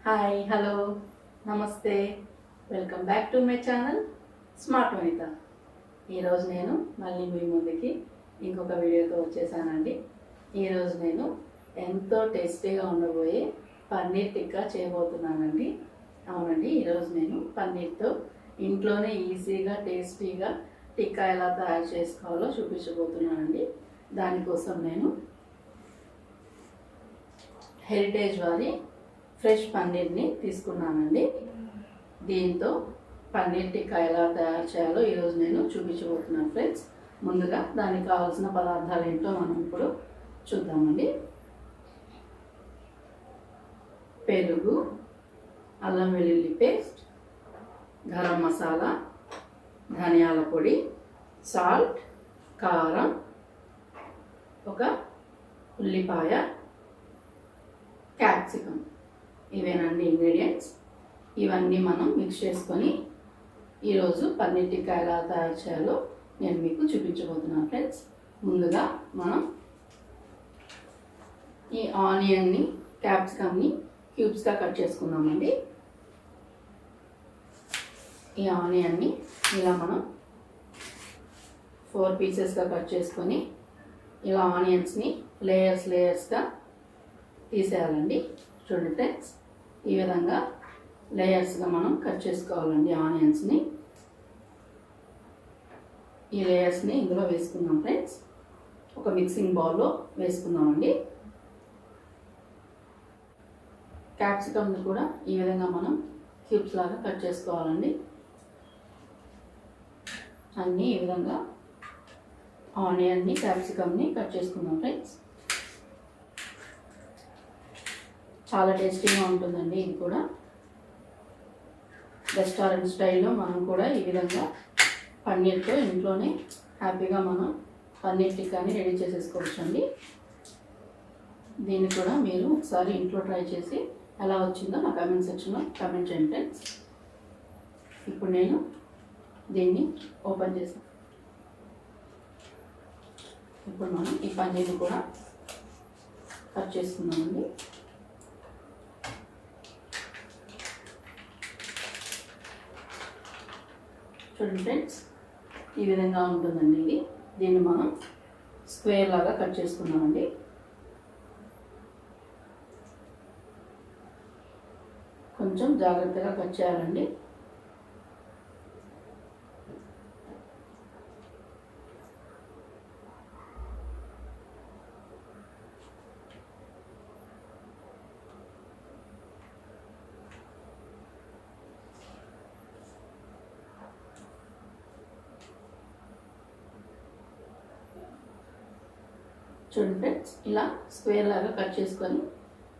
Hi hello నమస్తే welcome back to my channel smart Vanitha. ఈరోజు నేను మళ్ళీ మీ ముందుకి ఇంకొక వీడియోతో వచ్చేసానండి. ఈరోజు నేను ఎంతో టేస్టీగా ఉండబోయే పన్నీర్ టిక్కా చేయబోతున్నానండి. అవునండి, ఈరోజు నేను పన్నీర్తో ఇంట్లోనే ఈజీగా టేస్టీగా టిక్కా ఎలా తయారు చేసుకోవాలో చూపించబోతున్నానండి. దానికోసం నేను హెరిటేజ్ వారి ఫ్రెష్ పన్నీర్ని తీసుకున్నానండి. దీంతో పన్నీర్ టిక్కా ఎలా తయారు చేయాలో ఈరోజు నేను చూపించబోతున్నాను ఫ్రెండ్స్. ముందుగా దానికి కావాల్సిన పదార్థాలు ఏంటో మనం ఇప్పుడు చూద్దామండి. పెరుగు, అల్లం వెల్లుల్లి పేస్ట్, గరం మసాలా, ధనియాల పొడి, సాల్ట్, కారం, ఒక ఉల్లిపాయ, capsicum. ఇవేనండి ఇంగ్రీడియంట్స్. ఇవన్నీ మనం మిక్స్ చేసుకొని ఈరోజు పన్నీర్ టిక్కా ఎలా తయారు చేయాలో నేను మీకు చూపించబోతున్నాను ఫ్రెండ్స్. ముందుగా మనం ఈ ఆనియన్ని, క్యాప్సికమ్ని క్యూబ్స్గా కట్ చేసుకుందామండి. ఈ ఆనియన్ని ఇలా మనం 4 పీసెస్గా కట్ చేసుకొని ఇలా ఆనియన్స్ని లేయర్స్గా తీసేయాలండి. చూడండి ఫ్రెండ్స్, ఈ విధంగా లేయర్స్గా మనం కట్ చేసుకోవాలండి ఆనియన్స్ని. ఈ లేయర్స్ని ఇందులో వేసుకుందాం ఫ్రెండ్స్. ఒక మిక్సింగ్ బౌల్లో వేసుకుందామండి. క్యాప్సికమ్ని కూడా ఈ విధంగా మనం క్యూబ్స్ లాగా కట్ చేసుకోవాలండి. అన్నీ ఈ విధంగా ఆనియన్ని, క్యాప్సికమ్ని కట్ చేసుకుందాం ఫ్రెండ్స్. చాలా టేస్టీగా ఉంటుందండి. ఇది కూడా రెస్టారెంట్ స్టైల్లో మనం కూడా ఈ విధంగా పన్నీర్తో ఇంట్లోనే హ్యాపీగా మనం పన్నీర్ టిక్కాని రెడీ చేసేసుకోవచ్చు అండి. దీన్ని కూడా మీరు ఒకసారి ఇంట్లో ట్రై చేసి ఎలా వచ్చిందో నా కామెంట్ సెక్షన్లో కామెంట్ చేయండి ఫ్రెండ్స్. ఇప్పుడు నేను దీన్ని ఓపెన్ చేసాను. ఇప్పుడు మనం ఈ పన్నీర్ని కూడా కట్ చేసుకున్నామండి. చూడండి ఫ్రెండ్స్, ఈ విధంగా ఉంటుందండి ఇది. దీన్ని మనం స్క్వేర్ లాగా కట్ చేసుకున్నామండి. కొంచెం జాగ్రత్తగా కట్ చేయాలండి. చూడండి ఫ్రెండ్స్, ఇలా స్క్వేర్ లాగా కట్ చేసుకొని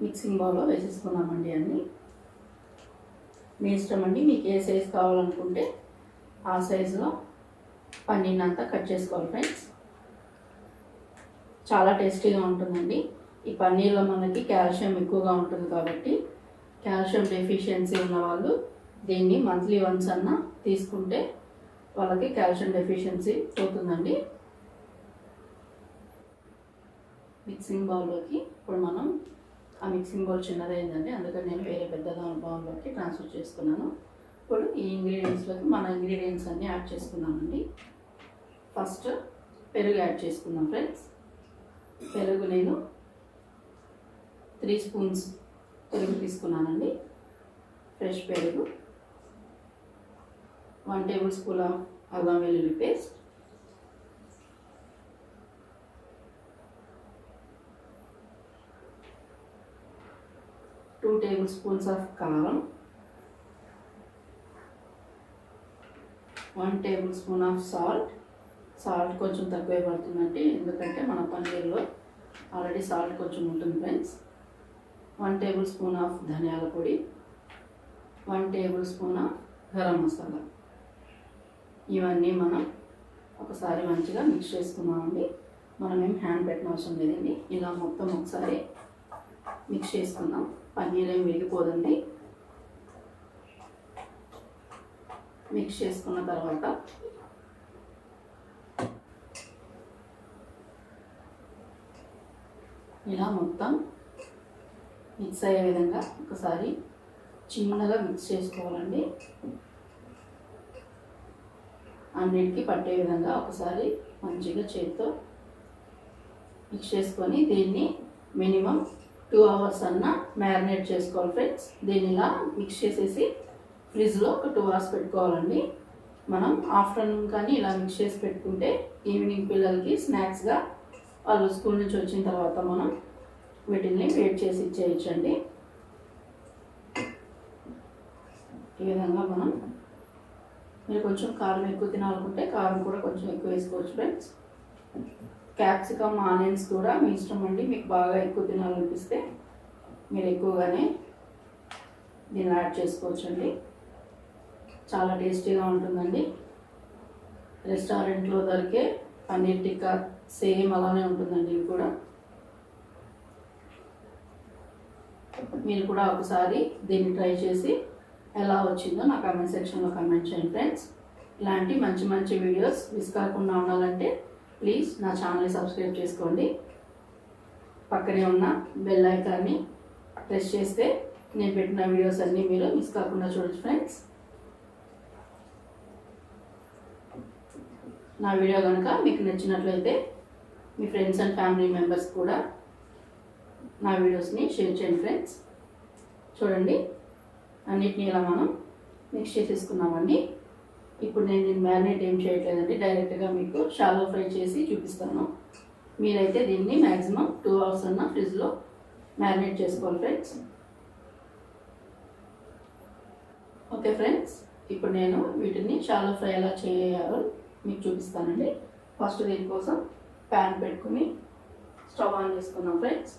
మిక్సింగ్ బౌల్లో వేసేసుకున్నామండి. అన్నీ మీ ఇష్టం అండి. మీకు ఏ సైజు కావాలనుకుంటే ఆ సైజులో పన్నీర్ని అంతా కట్ చేసుకోవాలి ఫ్రెండ్స్. చాలా టేస్టీగా ఉంటుందండి. ఈ పన్నీర్లో మనకి కాల్షియం ఎక్కువగా ఉంటుంది కాబట్టి కాల్షియం డెఫిషియన్సీ ఉన్న వాళ్ళు దీన్ని మంత్లీ వన్స్ అన్నా తీసుకుంటే వాళ్ళకి కాల్షియం డెఫిషియన్సీ పోతుందండి. మిక్సింగ్ బౌల్లోకి ఇప్పుడు మనం ఆ మిక్సింగ్ బౌల్ చిన్నదైందండి, అందుకని నేను వేరే పెద్ద బౌల్లోకి ట్రాన్స్ఫర్ చేసుకున్నాను. ఇప్పుడు ఈ ఇంగ్రీడియంట్స్లోకి మన ఇంగ్రీడియంట్స్ అన్నీ యాడ్ చేసుకున్నామండి. ఫస్ట్ పెరుగు యాడ్ చేసుకుందాం ఫ్రెండ్స్. పెరుగు నేను 3 స్పూన్స్ పెరుగు తీసుకున్నానండి. ఫ్రెష్ పెరుగు, 1 టేబుల్ స్పూన్ ఆఫ్ అల్లం వెల్లుల్లి పేస్ట్, 2 టేబుల్ స్పూన్స్ ఆఫ్ కారం, 1 table spoon of salt. Salt కొంచెం తక్కువే పడుతుందండి, ఎందుకంటే మన పన్నీర్లో ఆల్రెడీ సాల్ట్ కొంచెం ఉంటుంది ఫ్రెండ్స్. 1 టేబుల్ స్పూన్ ఆఫ్ ధనియాల పొడి, 1 table spoon of garam masala. ఇవన్నీ మనం ఒకసారి మంచిగా మిక్స్ చేసుకున్నామండి. మనం ఏం హ్యాండ్ పెట్టిన అవసరం లేదండి. ఇలా మొత్తం ఒకసారి మిక్స్ చేసుకుందాం. పన్నీర్ ఏం విరిగిపోదండి. మిక్స్ చేసుకున్న తర్వాత ఇలా మొత్తం మిక్స్ అయ్యే విధంగా ఒకసారి చిన్నగా మిక్స్ చేసుకోవాలండి. అన్నిటికీ పట్టే విధంగా ఒకసారి మంచిగా చేతితో మిక్స్ చేసుకొని దీన్ని మినిమం 2 hours అన్నా మ్యారినేట్ చేసుకోవాలి ఫ్రెండ్స్. దీన్ని ఇలా మిక్స్ చేసేసి ఫ్రిడ్జ్లో ఒక 2 hours పెట్టుకోవాలండి. మనం ఆఫ్టర్నూన్ కానీ ఇలా మిక్స్ చేసి పెట్టుకుంటే ఈవినింగ్ పిల్లలకి స్నాక్స్గా వాళ్ళు స్కూల్ నుంచి వచ్చిన తర్వాత మనం వీటిని వేడి చేసి ఇచ్చేయచ్చండి. ఈ విధంగా మనం మీరు కొంచెం కారం ఎక్కువ తినాలనుకుంటే కారం కూడా కొంచెం ఎక్కువ వేసుకోవచ్చు ఫ్రెండ్స్. క్యాప్సికమ్ ఆనియన్స్ కూడా మీ ఇష్టం అండి. మీకు బాగా ఎక్కువ తినాలనిపిస్తే మీరు ఎక్కువగానే దీన్ని యాడ్ చేసుకోవచ్చండి. చాలా టేస్టీగా ఉంటుందండి. రెస్టారెంట్లో దొరికే పన్నీర్ టిక్కా సేమ్ అలానే ఉంటుందండి. ఇవి కూడా మీరు కూడా ఒకసారి దీన్ని ట్రై చేసి ఎలా వచ్చిందో నా కామెంట్ సెక్షన్లో కామెంట్ చేయండి ఫ్రెండ్స్. ఇలాంటి మంచి మంచి వీడియోస్ మిస్ కాకుండా ఉండాలంటే ప్లీజ్ నా ఛానల్ని సబ్స్క్రైబ్ చేసుకోండి. పక్కనే ఉన్న బెల్ ఐకాన్ని ప్రెస్ చేస్తే నేను పెట్టిన వీడియోస్ అన్నీ మీరు మిస్ కాకుండా చూడొచ్చు ఫ్రెండ్స్. నా వీడియో కనుక మీకు నచ్చినట్లయితే మీ ఫ్రెండ్స్ అండ్ ఫ్యామిలీ మెంబర్స్ కూడా నా వీడియోస్ని షేర్ చేయండి ఫ్రెండ్స్. చూడండి, అన్నిటినీ ఇలా మనం మిక్స్ చేసేసుకున్నామండి. ఇప్పుడు నేను దీన్ని మ్యారినేట్ ఏం చేయట్లేదండి, డైరెక్ట్గా మీకు షాలో ఫ్రై చేసి చూపిస్తాను. మీరైతే దీన్ని మ్యాక్సిమం 2 hours అన్న ఫ్రిడ్జ్లో మ్యారినేట్ చేసుకోవాలి ఫ్రెండ్స్. ఓకే ఫ్రెండ్స్, ఇప్పుడు నేను వీటిని షాలో ఫ్రై ఎలా చేయాలో మీకు చూపిస్తానండి. ఫస్ట్ దీనికోసం ప్యాన్ పెట్టుకుని స్టవ్ ఆన్ చేసుకున్నాం ఫ్రెండ్స్.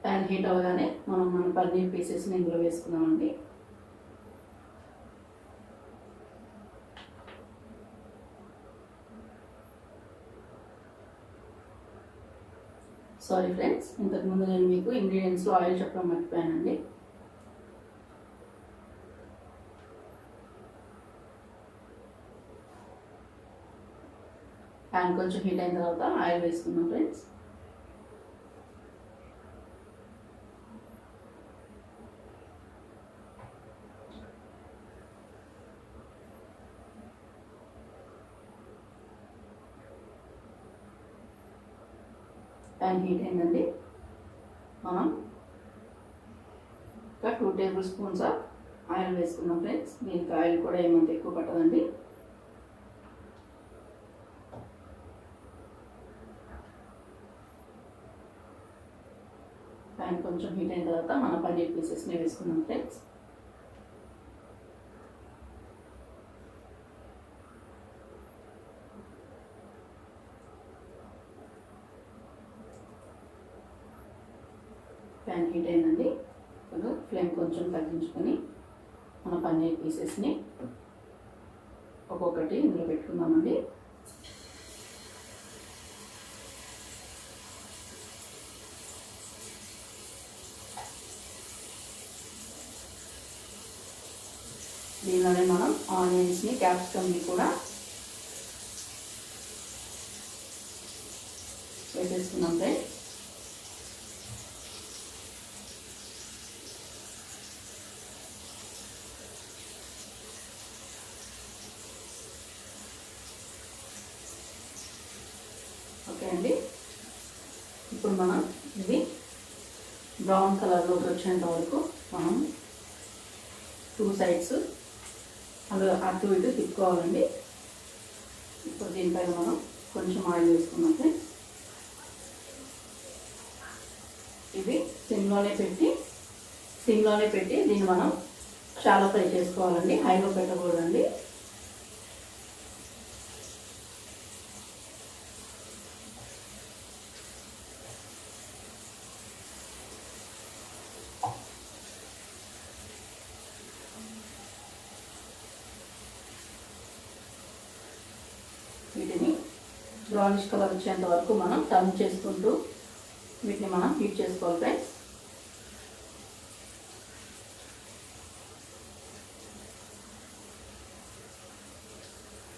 ప్యాన్ హీట్ అవ్వగానే మన పన్నీర్ పీసెస్ని ఇందులో వేసుకున్నామండి. సారీ ఫ్రెండ్స్, ఇంతకుముందు నేను మీకు ఇంగ్రీడియంట్స్లో ఆయిల్ చెప్పడం మర్చిపోయానండి. ప్యాన్ కొంచెం హీట్ అయిన తర్వాత ఆయిల్ వేసుకున్నాం ఫ్రెండ్స్. ప్యాన్ హీట్ అయిందండి. మనం ఒక 2 tablespoons ఆఫ్ ఆయిల్ వేసుకున్నాం ఫ్రెండ్స్. దీనికి ఆయిల్ కూడా ఏమంత ఎక్కువ పట్టదండి. ప్యాన్ కొంచెం హీట్ అయిన తర్వాత మన పన్నీర్ పీసెస్ని వేసుకున్నాం ఫ్రెండ్స్. ప్యాన్ హీట్ అయిందండి. ఇప్పుడు ఫ్లేమ్ కొంచెం తగ్గించుకొని మన పన్నీర్ పీసెస్ని ఒక్కొక్కటి ఇందులో పెట్టుకుందామండి. దీనిలోనే మనం ఆనియన్స్ని, క్యాప్సికమ్ని కూడా వేసేసుకున్నాం ఫ్రెండ్స్. ఓకే అండి, ఇప్పుడు మనం ఇది బ్రౌన్ కలర్లోకి వచ్చేంత వరకు మనం 2 sides అందులో అటు ఇటు తిప్పుకోవాలండి. ఇప్పుడు దీనిపైన మనం కొంచెం ఆయిల్ వేసుకున్నాం ఫ్రెండ్స్. ఇవి సిమ్లోనే పెట్టి దీన్ని మనం చాలా ఫ్రై చేసుకోవాలండి. హైలో పెట్టకూడదండి. వీటిని బ్రౌనిష్ కలర్ వచ్చేంత వరకు మనం టర్న్ చేసుకుంటూ వీటిని మనం హీట్ చేసుకోవాలి ఫ్రెండ్స్.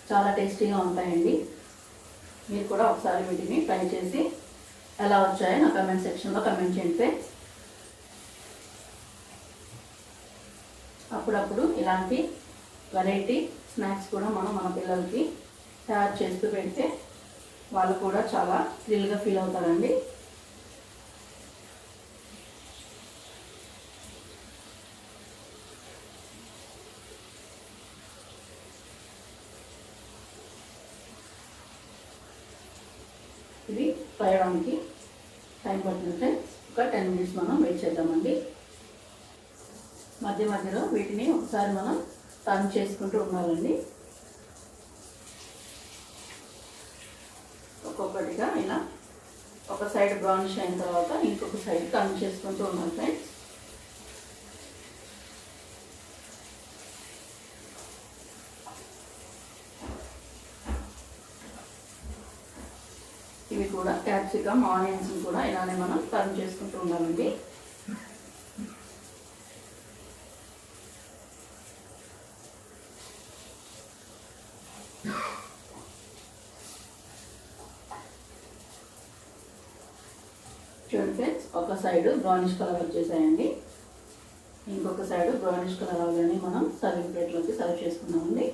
చాలా టేస్టీగా ఉంటాయండి. మీరు కూడా ఒకసారి వీటిని ట్రై చేసి ఎలా వచ్చాయో నా కమెంట్ సెక్షన్లో కమెంట్ చేయండి ఫ్రెండ్స్. అప్పుడప్పుడు ఇలాంటి వెరైటీ స్నాక్స్ కూడా మనం మన పిల్లలకి తయారు చేస్తూ పెడితే వాళ్ళు కూడా చాలా థ్రిల్గా ఫీల్ అవుతారండి. ఇది ఫ్రై అవ్వడానికి టైం పడుతుంది ఫ్రెండ్స్. ఒక 10 మినిట్స్ మనం వెయిట్ చేద్దామండి. మధ్య మధ్యలో వీటిని ఒకసారి మనం టర్న్ చేసుకుంటూ ఉండాలండి. ఒక్కొక్కటిగా ఇలా ఒక సైడ్ బ్రౌనిష్ అయిన తర్వాత ఇంకొక సైడ్ టర్న్ చేసుకుంటూ ఉండాలి ఫ్రెండ్స్. ఇవి కూడా క్యాప్సికమ్, ఆనియన్స్ కూడా ఇలానే మనం టర్న్ చేసుకుంటూ ఉండాలండి. చూడండి ఫ్రెండ్స్, ఒక సైడ్ బ్రౌనిష్ కలర్ వచ్చేసాయండి. ఇంకొక సైడ్ బ్రౌనిష్ కలర్ అవగానే మనం సర్వింగ్ ప్లేట్లోకి సర్వ్ చేసుకున్నామండి.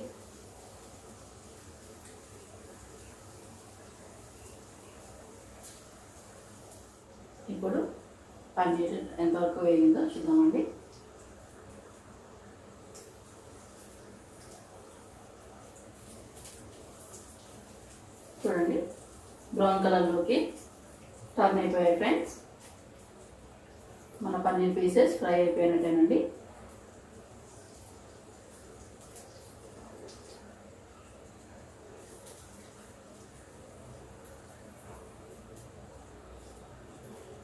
ఇప్పుడు పన్నీర్ ఎంతవరకు వేగిందో చూద్దామండి. చూడండి, బ్రౌన్ కలర్లోకి టర్న్ అయిపోయాయి ఫ్రెండ్స్. మన పన్నీర్ పీసెస్ ఫ్రై అయిపోయినట్టేనండి.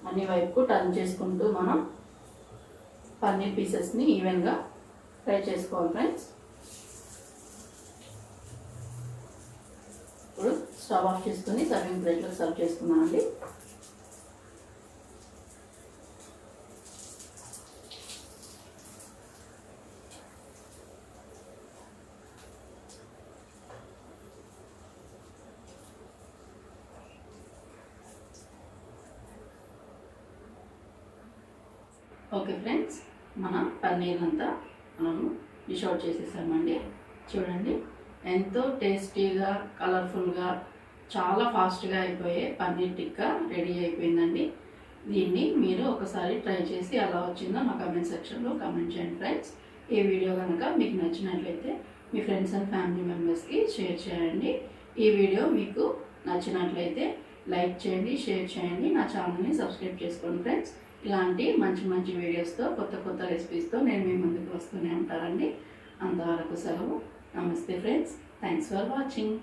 అన్ని వైపుకు టర్న్ చేసుకుంటూ మనం పన్నీర్ పీసెస్ని ఈవెన్గా ఫ్రై చేసుకోవాలి ఫ్రెండ్స్. ఇప్పుడు స్టవ్ ఆఫ్ చేసుకుని సర్వింగ్ ప్లేట్లో సర్వ్ చేసుకున్నామండి. ఓకే ఫ్రెండ్స్, మన పన్నీర్ అంతా మనము డిష్ అవుట్ చేసేసామండి. చూడండి, ఎంతో టేస్టీగా, కలర్ఫుల్గా, చాలా ఫాస్ట్గా అయిపోయే పన్నీర్ టిక్కా రెడీ అయిపోయిందండి. దీన్ని మీరు ఒకసారి ట్రై చేసి ఎలా వచ్చిందో నా కమెంట్ సెక్షన్లో కమెంట్ చేయండి ఫ్రెండ్స్. ఈ వీడియో కనుక మీకు నచ్చినట్లయితే మీ ఫ్రెండ్స్ అండ్ ఫ్యామిలీ మెంబర్స్కి షేర్ చేయండి. ఈ వీడియో మీకు నచ్చినట్లయితే లైక్ చేయండి, షేర్ చేయండి, నా ఛానల్ని సబ్స్క్రైబ్ చేసుకోండి ఫ్రెండ్స్. ఇలాంటి మంచి మంచి వీడియోస్తో, కొత్త కొత్త రెసిపీస్తో నేను మీ ముందుకు వస్తూనే ఉంటానండి. అంతవరకు సెలవు. నమస్తే ఫ్రెండ్స్. Thanks for watching.